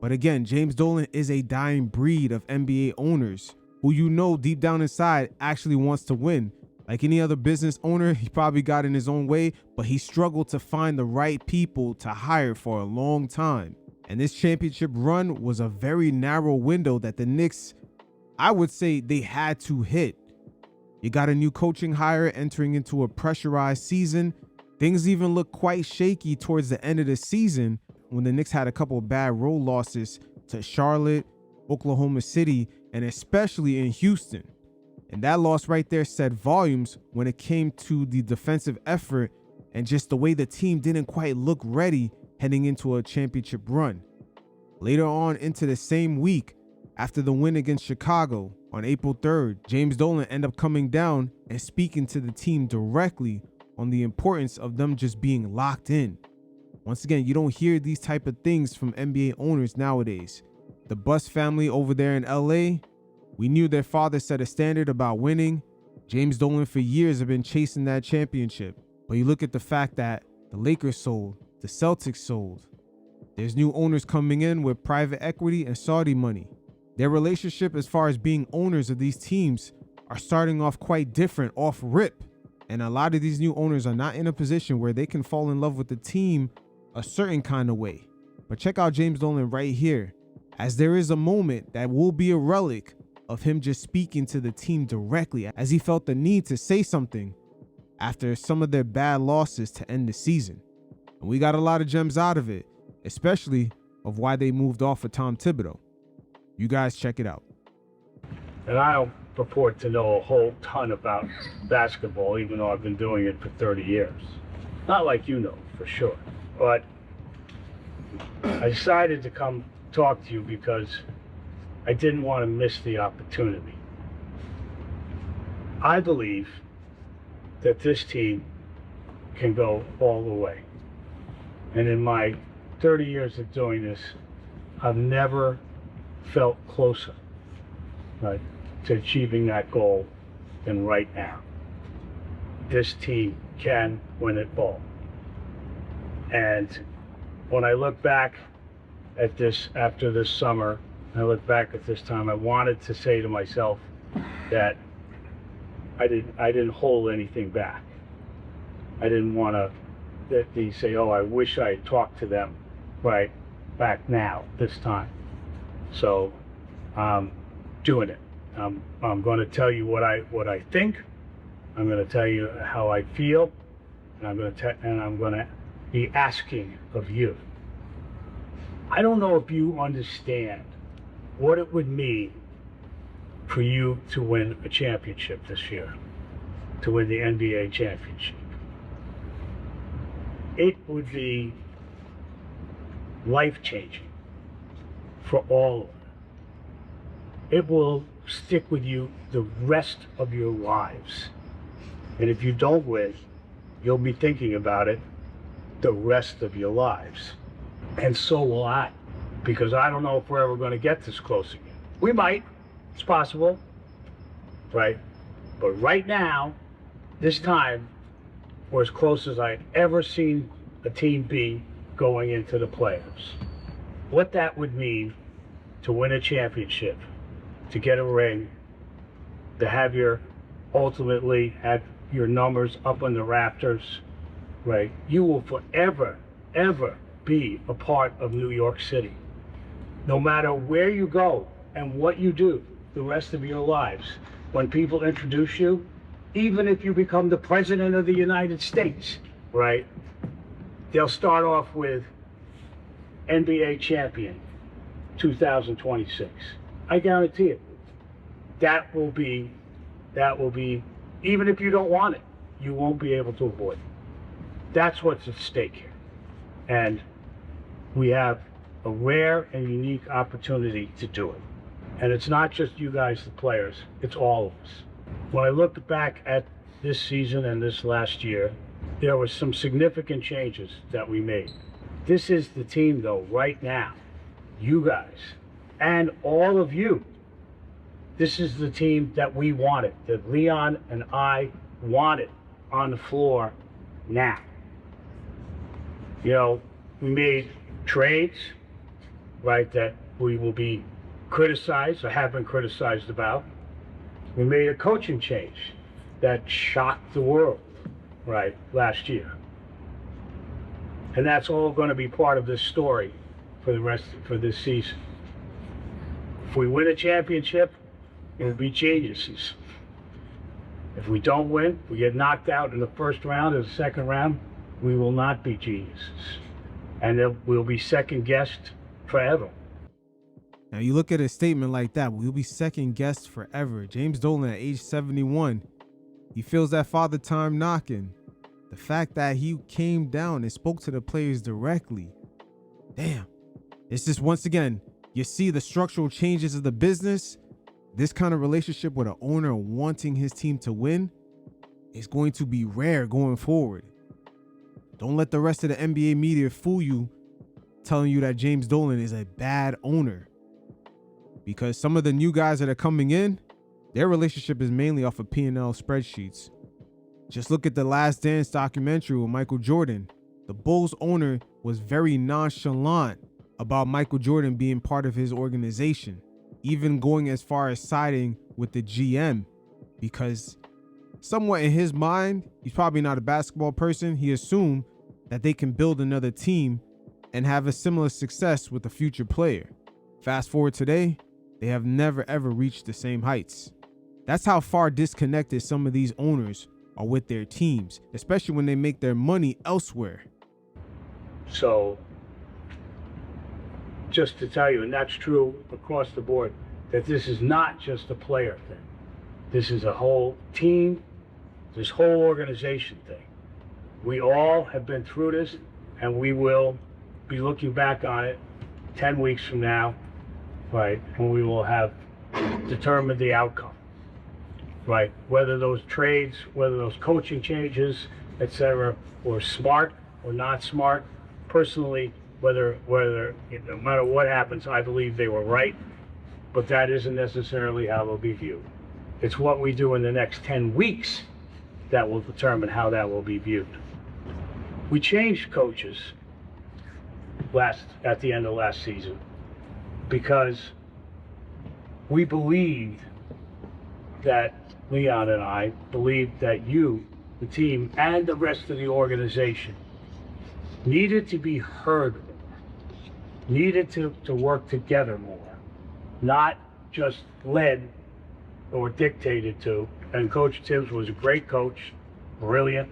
But again, James Dolan is a dying breed of NBA owners who, you know, deep down inside actually wants to win. Like any other business owner, he probably got in his own way, but he struggled to find the right people to hire for a long time. And this championship run was a very narrow window that the Knicks, I would say, they had to hit. You got a new coaching hire entering into a pressurized season. Things even looked quite shaky towards the end of the season when the Knicks had a couple of bad road losses to Charlotte, Oklahoma City, and especially in Houston. And that loss right there said volumes when it came to the defensive effort and just the way the team didn't quite look ready heading into a championship run. Later on into the same week, after the win against Chicago on April 3rd, James Dolan ended up coming down and speaking to the team directly on the importance of them just being locked in. Once again, you don't hear these type of things from NBA owners nowadays. The Buss family over there in LA, we knew their father set a standard about winning. James Dolan for years have been chasing that championship. But you look at the fact that the Lakers sold, the Celtics sold. There's new owners coming in with private equity and Saudi money. Their relationship as far as being owners of these teams are starting off quite different off rip. And a lot of these new owners are not in a position where they can fall in love with the team a certain kind of way. But check out James Dolan right here, as there is a moment that will be a relic of him just speaking to the team directly, as he felt the need to say something after some of their bad losses to end the season. And we got a lot of gems out of it, especially of why they moved off of Tom Thibodeau. You guys check it out. And I don't purport to know a whole ton about basketball, even though I've been doing it for 30 years. Not like you know, for sure. But I decided to come talk to you because I didn't want to miss the opportunity. I believe that this team can go all the way. And in my 30 years of doing this, I've never felt closer, right, to achieving that goal than right now. This team can win it all. And when I look back at this, after this summer, I look back at this time, I wanted to say to myself that I didn't hold anything back. I didn't want to that they say, oh, I wish I had talked to them right back now, this time. So I'm doing it. I'm going to tell you what I think. I'm going to tell you how I feel, and I'm going to be asking of you. I don't know if you understand what it would mean for you to win a championship this year, to win the NBA championship. It would be life-changing for all of us. It will stick with you the rest of your lives. And if you don't win, you'll be thinking about it the rest of your lives. And so will I, because I don't know if we're ever going to get this close again. We might, it's possible, right? But right now, this time, we're as close as I've ever seen a team be going into the playoffs. What that would mean to win a championship, to get a ring, to have ultimately have your numbers up on the rafters, right? You will forever, ever be a part of New York City. No matter where you go and what you do the rest of your lives, when people introduce you, even if you become the President of the United States, right? They'll start off with NBA champion 2026. I guarantee it. That will be, even if you don't want it, you won't be able to avoid it. That's what's at stake here. And we have a rare and unique opportunity to do it. And it's not just you guys, the players, it's all of us. When I look back at this season and this last year, there were some significant changes that we made. This is the team, though, right now. You guys, and all of you. This is the team that we wanted, that Leon and I wanted on the floor now. You know, we made trades, right, that we will be criticized or have been criticized about. We made a coaching change that shocked the world, right, last year. And that's all going to be part of this story for this season. If we win a championship, it will be geniuses. If we don't win, we get knocked out in the first round or the second round, we will not be geniuses. And we'll be second guessed forever. Now you look at a statement like that, we'll be second guessed forever. James Dolan at age 71, he feels that father time knocking. The fact that he came down and spoke to the players directly. Damn. It's just, once again, you see the structural changes of the business. This kind of relationship with an owner wanting his team to win is going to be rare going forward. Don't let the rest of the NBA media fool you, telling you that James Dolan is a bad owner. Because some of the new guys that are coming in, their relationship is mainly off of P&L spreadsheets. Just look at the Last Dance documentary with Michael Jordan. The Bulls owner was very nonchalant about Michael Jordan being part of his organization, even going as far as siding with the GM, because somewhat in his mind, he's probably not a basketball person. He assumed that they can build another team and have a similar success with a future player. Fast forward today, they have never ever reached the same heights. That's how far disconnected some of these owners are with their teams, especially when they make their money elsewhere. So, just to tell you, and that's true across the board, that this is not just a player thing. This is a whole team, this whole organization thing. We all have been through this, and we will be looking back on it 10 weeks from now, right, and we will have determined the outcome, right? Whether those trades, whether those coaching changes, etc., were smart or not smart. Personally, whether no matter what happens, I believe they were right, but that isn't necessarily how they'll be viewed. It's what we do in the next 10 weeks that will determine how that will be viewed. We changed coaches at the end of last season because we believed that Leon and I believed that you, the team, and the rest of the organization needed to be heard more, needed to work together more, not just led or dictated to. And Coach Tibbs was a great coach, brilliant,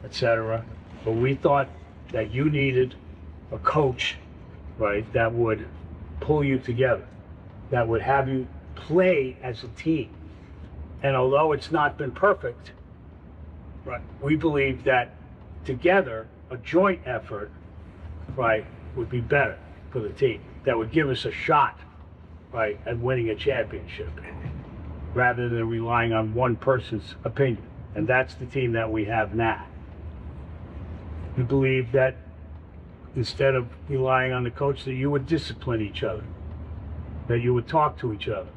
etc. But we thought that you needed a coach, right, that would pull you together, that would have you play as a team. And although it's not been perfect, right, we believe that together, a joint effort, right, would be better for the team. That would give us a shot, right, at winning a championship, rather than relying on one person's opinion. And that's the team that we have now. We believe that instead of relying on the coach, that you would discipline each other, that you would talk to each other,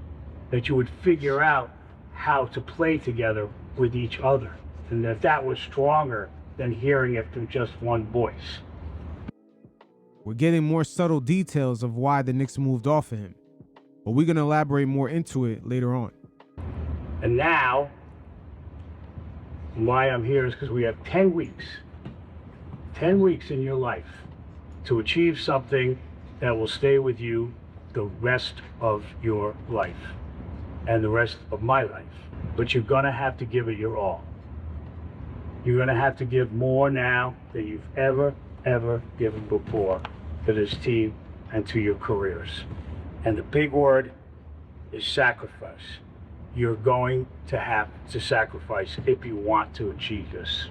that you would figure out how to play together with each other, and that was stronger than hearing it from just one voice. We're getting more subtle details of why the Knicks moved off of him, but we're going to elaborate more into it later on. And now, why I'm here is because we have 10 weeks in your life to achieve something that will stay with you the rest of your life and the rest of my life. But you're going to have to give it your all. You're going to have to give more now than you've ever given before to this team and to your careers. And the big word is sacrifice. You're going to have to sacrifice if you want to achieve this.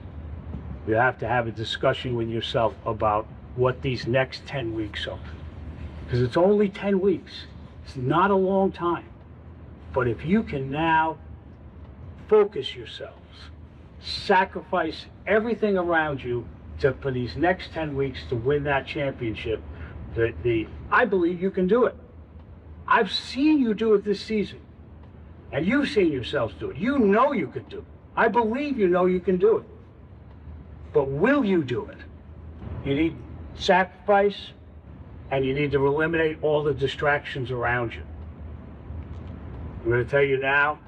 You have to have a discussion with yourself about what these next 10 weeks are. Because it's only 10 weeks. It's not a long time. But if you can now focus yourselves, sacrifice everything around you for these next 10 weeks to win that championship, I believe you can do it. I've seen you do it this season. And you've seen yourselves do it. You know you can do it. I believe you know you can do it. But will you do it? You need sacrifice, and you need to eliminate all the distractions around you. I'm going to tell you now,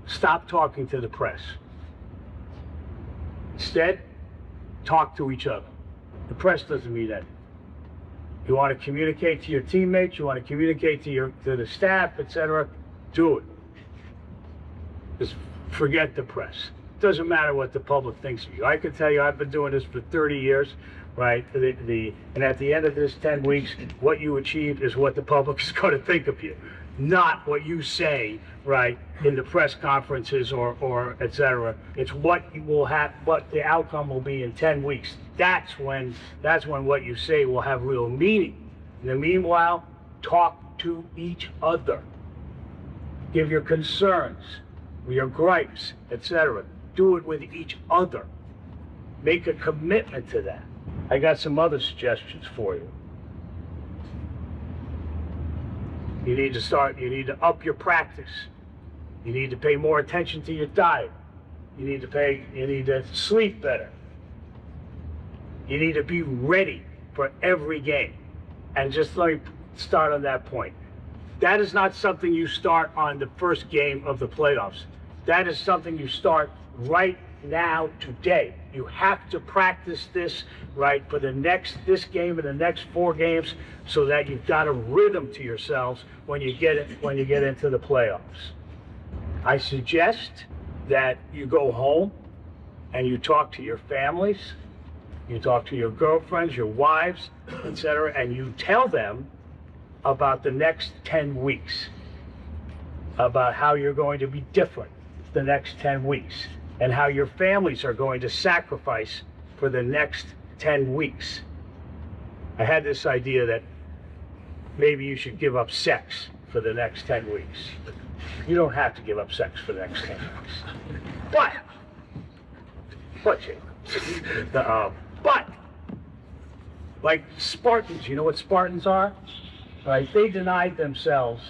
stop talking to the press. Instead, talk to each other. The press doesn't mean anything. You want to communicate to your teammates, you want to communicate to the staff, etc., do it. Just forget the press. It doesn't matter what the public thinks of you. I can tell you, I've been doing this for 30 years, right? And at the end of this 10 weeks, what you achieve is what the public is going to think of you, not what you say, right, in the press conferences or etc. It's what you will have, what the outcome will be in 10 weeks. That's when what you say will have real meaning. In the meanwhile, talk to each other. Give your concerns, your gripes, etc. Do it with each other. Make a commitment to that. I got some other suggestions for you. You need to up your practice. You need to pay more attention to your diet. You need to sleep better. You need to be ready for every game. And just let me start on that point. That is not something you start on the first game of the playoffs. That is something you start right now, today. You have to practice this, right, for this game and the next 4 games, so that you've got a rhythm to yourselves when you get into the playoffs. I suggest that you go home and you talk to your families, you talk to your girlfriends, your wives, etc., and you tell them about the next 10 weeks, about how you're going to be different the next 10 weeks, and how your families are going to sacrifice for the next 10 weeks. I had this idea that maybe you should give up sex for the next 10 weeks. You don't have to give up sex for the next 10 weeks. But, like Spartans, you know what Spartans are? Right? They denied themselves,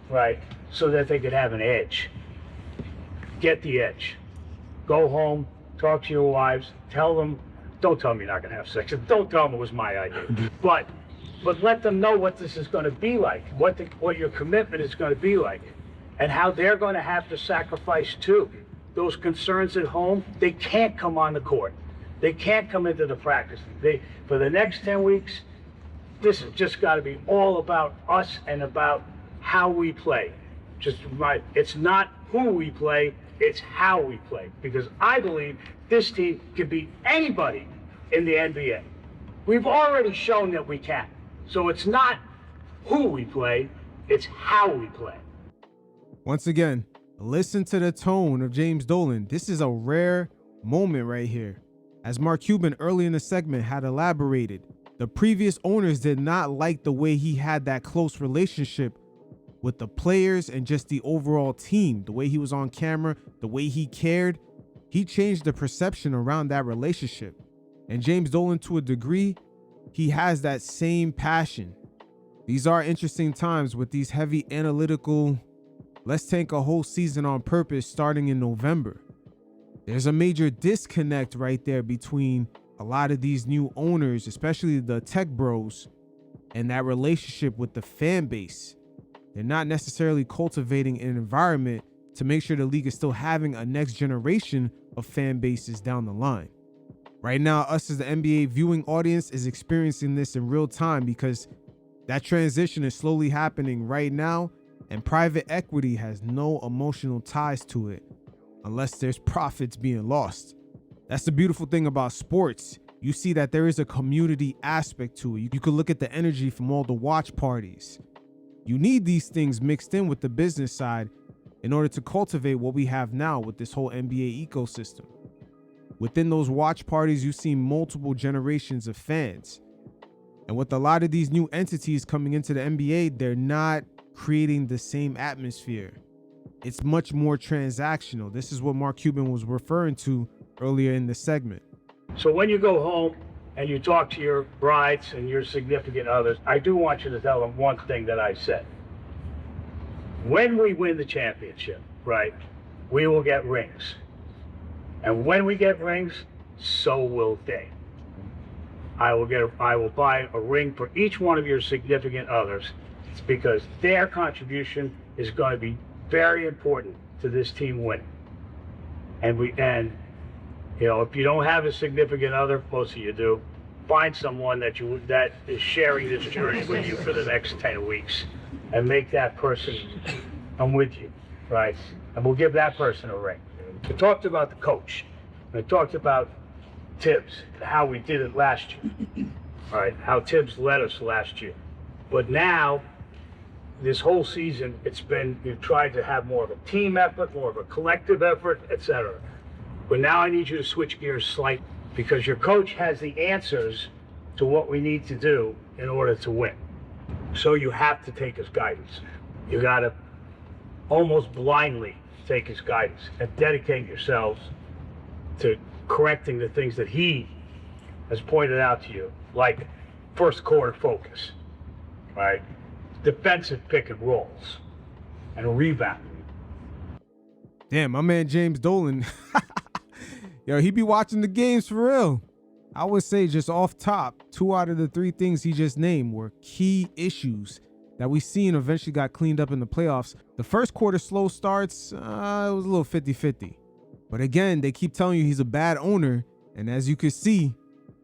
right, so that they could have an edge. Get the edge. Go home, talk to your wives, tell them, don't tell them you're not going to have sex. Don't tell them it was my idea. But let them know what this is going to be like, what your commitment is going to be like, and how they're going to have to sacrifice too. Those concerns at home, they can't come on the court. They can't come into the practice. For the next 10 weeks, this has just got to be all about us and about how we play. It's not who we play, it's how we play. Because I believe this team can beat anybody in the NBA. We've already shown that we can. So it's not who we play, it's how we play. Once again, listen to the tone of James Dolan. This is a rare moment right here. As Mark Cuban early in the segment had elaborated, the previous owners did not like the way he had that close relationship with the players and just the overall team, the way he was on camera, the way he cared. He changed the perception around that relationship. And James Dolan, to a degree, he has that same passion. These are interesting times with these heavy analytical, let's tank a whole season on purpose starting in November. There's a major disconnect right there between a lot of these new owners, especially the tech bros, and that relationship with the fan base. They're not necessarily cultivating an environment to make sure the league is still having a next generation of fan bases down the line. Right now, us as the NBA viewing audience is experiencing this in real time because that transition is slowly happening right now, and private equity has no emotional ties to it unless there's profits being lost. That's the beautiful thing about sports. You see that there is a community aspect to it. You could look at the energy from all the watch parties. You need these things mixed in with the business side in order to cultivate what we have now with this whole NBA ecosystem. Within those watch parties, you see multiple generations of fans. And with a lot of these new entities coming into the NBA, they're not creating the same atmosphere. It's much more transactional. This is what Mark Cuban was referring to earlier in the segment. So when you go home and you talk to your brides and your significant others, I do want you to tell them one thing that I said. When we win the championship, right, we will get rings. And when we get rings, so will they. I will buy a ring for each one of your significant others. It's because their contribution is going to be very important to this team winning. And if you don't have a significant other, most of you do, find someone that is sharing this journey with you for the next 10 weeks and make that person come with you, right? And we'll give that person a ring. We talked about the coach. I talked about Tibbs and how we did it last year, all right? How Tibbs led us last year. But now, this whole season, we've tried to have more of a team effort, more of a collective effort, etc. But now I need you to switch gears slightly, because your coach has the answers to what we need to do in order to win. So you have to take his guidance. You got to almost blindly take his guidance and dedicate yourselves to correcting the things that he has pointed out to you, like first quarter focus, right? Defensive pick and rolls, and rebounding. Damn, my man James Dolan, yo, he be watching the games for real. I would say just off top, 2 out of the 3 things he just named were key issues that we seen eventually got cleaned up in the playoffs. The first quarter slow starts, it was a little 50-50. But again, they keep telling you he's a bad owner. And as you can see,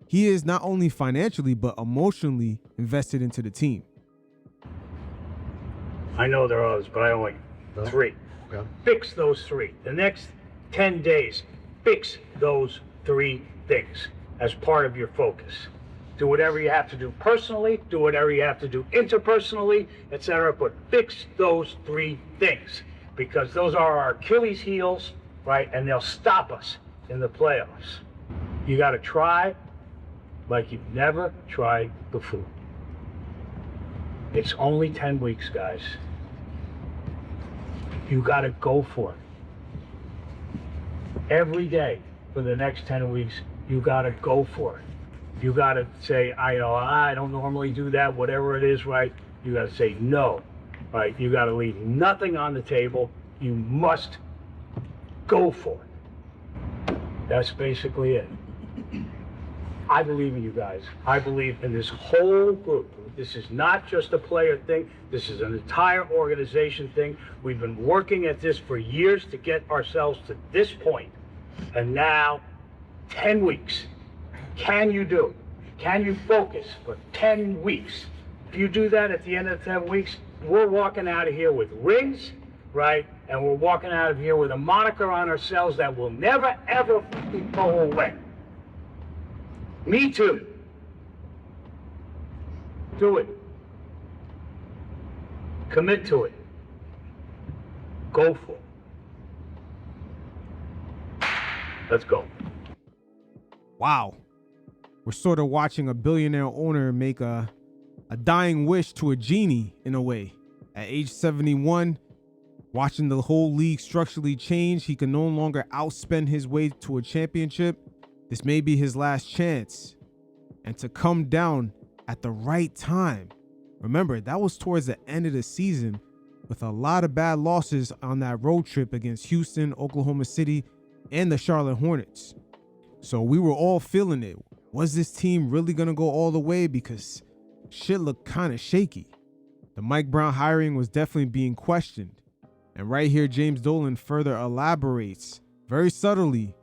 he is not only financially, but emotionally invested into the team. I know there are others, but I only 3. Okay. Fix those 3. The next 10 days, fix those 3 things as part of your focus. Do whatever you have to do personally, do whatever you have to do interpersonally, etc. But fix those 3 things, because those are our Achilles heels, right? And they'll stop us in the playoffs. You got to try like you've never tried before. It's only 10 weeks, guys. You got to go for it. Every day for the next 10 weeks, you got to go for it. You got to say, I don't normally do that, whatever it is, right? You got to say no, right? You got to leave nothing on the table. You must go for it. That's basically it. I believe in you guys. I believe in this whole group. This is not just a player thing. This is an entire organization thing. We've been working at this for years to get ourselves to this point. And now, 10 weeks. Can you do it? Can you focus for 10 weeks? If you do that at the end of 10 weeks, we're walking out of here with rings, right? And we're walking out of here with a moniker on ourselves that will never, ever go away. Me too. Do it. Commit to it. Go for it. Let's go. Wow. We're sort of watching a billionaire owner make a dying wish to a genie in a way. At age 71, watching the whole league structurally change, he can no longer outspend his way to a championship. This may be his last chance. And to come down at the right time. Remember, that was towards the end of the season with a lot of bad losses on that road trip against Houston, Oklahoma City, and the Charlotte Hornets. So we were all feeling it. Was this team really going to go all the way? Because shit looked kind of shaky. The Mike Brown hiring was definitely being questioned. And right here, James Dolan further elaborates very subtly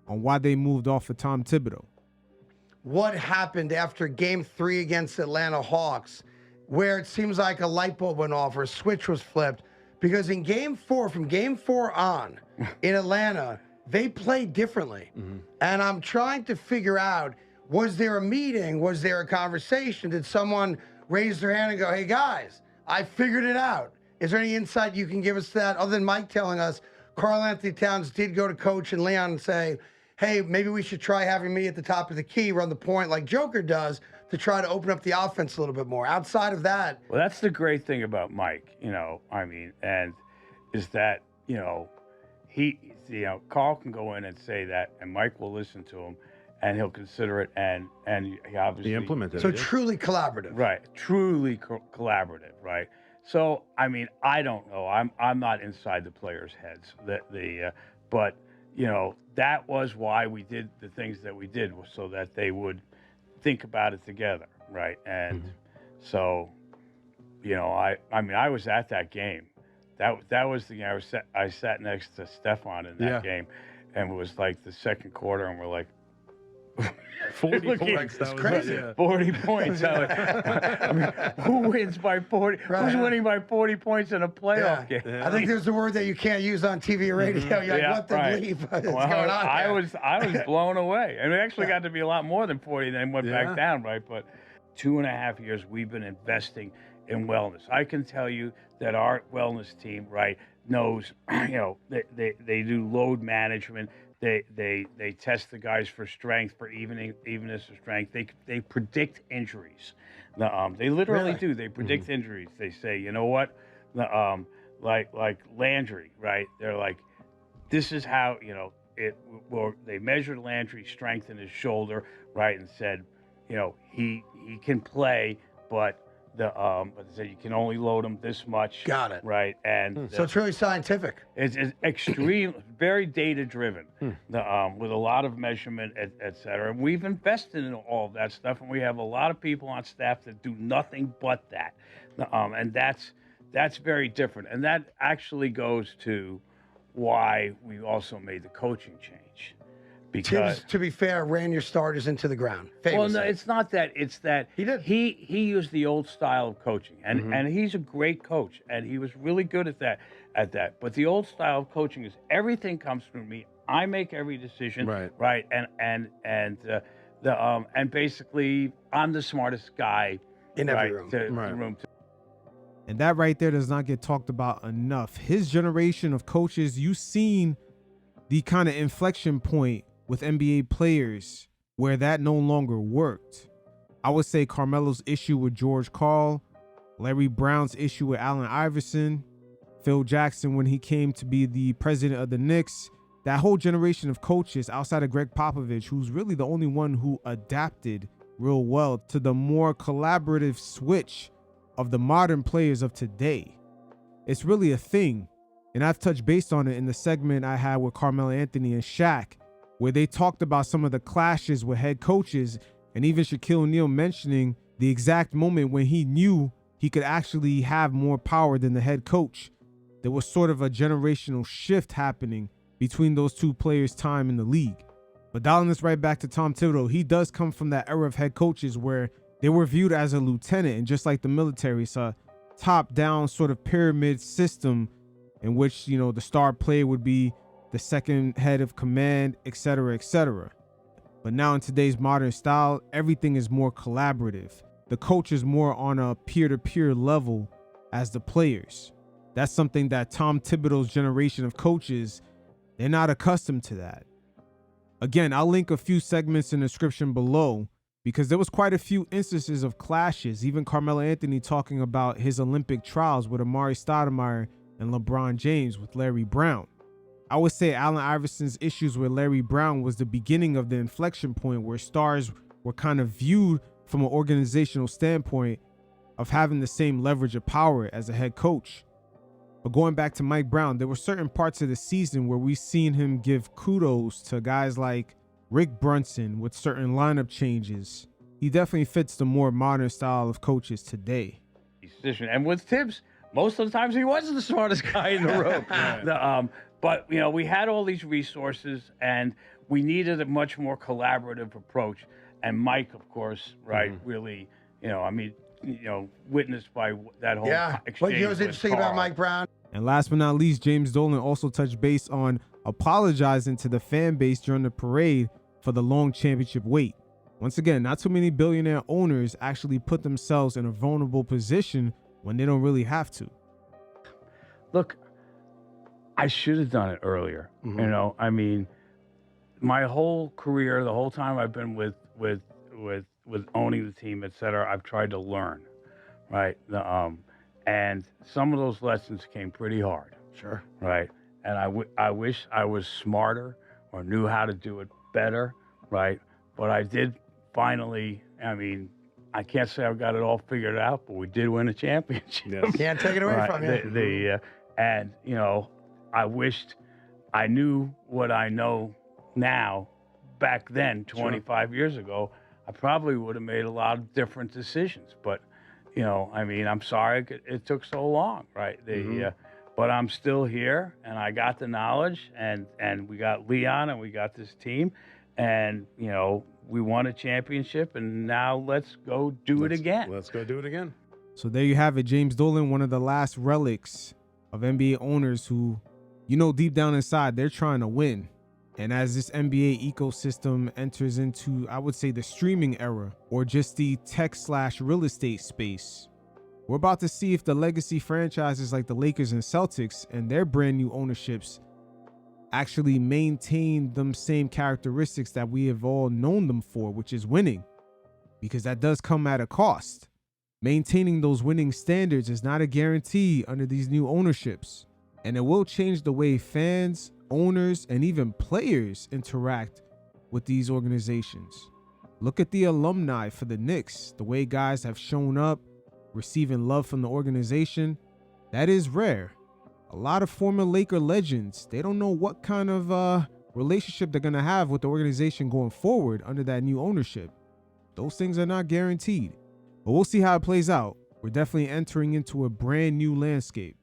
on why they moved off of Tom Thibodeau. What happened after game 3 against Atlanta Hawks, where it seems like a light bulb went off or a switch was flipped? Because in game 4, from game 4 on in Atlanta, they played differently. And I'm trying to figure out, was there a meeting? Was there a conversation? Did someone raise their hand and go, hey guys, I figured it out? Is there any insight you can give us to that, other than Mike telling us Karl-Anthony Towns did go to Coach and Leon and say, hey, maybe we should try having me at the top of the key, run the point like Joker does, to try to open up the offense a little bit more. Outside of that. Well, that's the great thing about Mike, and is that, Carl can go in and say that, and Mike will listen to him, and he'll consider it, and he obviously implemented it. So truly collaborative. Right, truly collaborative, right? So, I don't know. I'm not inside the players' heads. But that was why we did the things that we did, so that they would think about it together, right? And so, you know, I mean, I was at that game. That was the game. I sat next to Stefan in that game, and it was like the second quarter, and we're like, 40 points. That was crazy. Yeah. 40 points. I mean, who wins by 40? Right. Who's winning by 40 points in a playoff game? I think there's a word that you can't use on TV or radio. You're like, what the bleep is going on I here? was blown away. And it actually got to be a lot more than 40, then went back down, right? But 2.5 years we've been investing in wellness. I can tell you that our wellness team, right, knows, you know, they do load management. They test the guys for strength, for evenness of strength. They predict injuries. They literally do. They predict injuries. They say, you know what, like Landry, right? They're like, this is how, you know, it. Well, they measured Landry's strength in his shoulder, right, and said, you know, he can play, but they said you can only load him this much. Got it. Right, and So it's really scientific. it's extreme, very data driven, with a lot of measurement, et cetera. And we've invested in all of that stuff, and we have a lot of people on staff that do nothing but that. And that's very different. And that actually goes to why we also made the coaching change. Because Tibbs, to be fair, ran your starters into the ground. well, Famously. no, it's not that. It's that He did. He used the old style of coaching, and he's a great coach, and he was really good at that. But the old style of coaching is everything comes through me. I make every decision, Right. and basically I'm the smartest guy In every right, room. to Right. the room. And that right there does not get talked about enough. His generation of coaches, you've seen the kind of inflection point with NBA players where that no longer worked. I would say Carmelo's issue with George Karl, Larry Brown's issue with Allen Iverson, Phil Jackson when he came to be the president of the Knicks. That whole generation of coaches outside of Greg Popovich, who's really the only one who adapted real well to the more collaborative switch of the modern players of today. It's really a thing. And I've touched base on it in the segment I had with Carmelo Anthony and Shaq, where they talked about some of the clashes with head coaches, and even Shaquille O'Neal mentioning the exact moment when he knew he could actually have more power than the head coach. There was sort of a generational shift happening between those two players' time in the league. But dialing this right back to Tom Thibodeau, he does come from that era of head coaches where they were viewed as a lieutenant, and just like the military, it's a top-down sort of pyramid system in which, you know, the star player would be the second head of command, etc., etc. But now in today's modern style, everything is more collaborative. The coach is more on a peer-to-peer level as the players. That's something that Tom Thibodeau's generation of coaches, they're not accustomed to that. Again, I'll link a few segments in the description below because there was quite a few instances of clashes, even Carmelo Anthony talking about his Olympic trials with Amari Stoudemire and LeBron James with Larry Brown. I would say Allen Iverson's issues with Larry Brown was the beginning of the inflection point where stars were kind of viewed from an organizational standpoint of having the same leverage of power as a head coach. But going back to Mike Brown, there were certain parts of the season where we seen him give kudos to guys like Rick Brunson with certain lineup changes. He definitely fits the more modern style of coaches today. And with Tibbs, most of the times he wasn't the smartest guy in the room. But, you know, we had all these resources and we needed a much more collaborative approach. And Mike, of course, right, really, you know, I mean, you know, witnessed by that whole exchange. What was interesting about Mike Brown? And last but not least, James Dolan also touched base on apologizing to the fan base during the parade for the long championship wait. Once again, not too many billionaire owners actually put themselves in a vulnerable position when they don't really have to. Look, I should have done it earlier. You know, I mean, my whole career, the whole time I've been with owning the team, et cetera, I've tried to learn, right? And some of those lessons came pretty hard. Sure. Right. And I wish I was smarter or knew how to do it better, right? But I did finally, I mean, I can't say I've got it all figured out, but we did win a championship. Yes. Can't take it away from you. And, you know, I wished I knew what I know now back then, 25 years ago. I probably would have made a lot of different decisions. But, you know, I mean, I'm sorry it took so long, right? But I'm still here, and I got the knowledge, and we got Leon, and we got this team, and, you know, we won a championship, and now let's go do it again. Let's go do it again. So there you have it, James Dolan, one of the last relics of NBA owners who, you know, deep down inside, they're trying to win. And as this NBA ecosystem enters into, I would say, the streaming era, or just the tech/real estate space, we're about to see if the legacy franchises like the Lakers and Celtics and their brand new ownerships actually maintain them same characteristics that we have all known them for, which is winning, because that does come at a cost. Maintaining those winning standards is not a guarantee under these new ownerships, and it will change the way fans, owners, and even players interact with these organizations. Look at the alumni for the Knicks, the way guys have shown up, receiving love from the organization. That is rare. A lot of former Laker legends, they don't know what kind of relationship they're going to have with the organization going forward under that new ownership. Those things are not guaranteed, but we'll see how it plays out. We're definitely entering into a brand new landscape.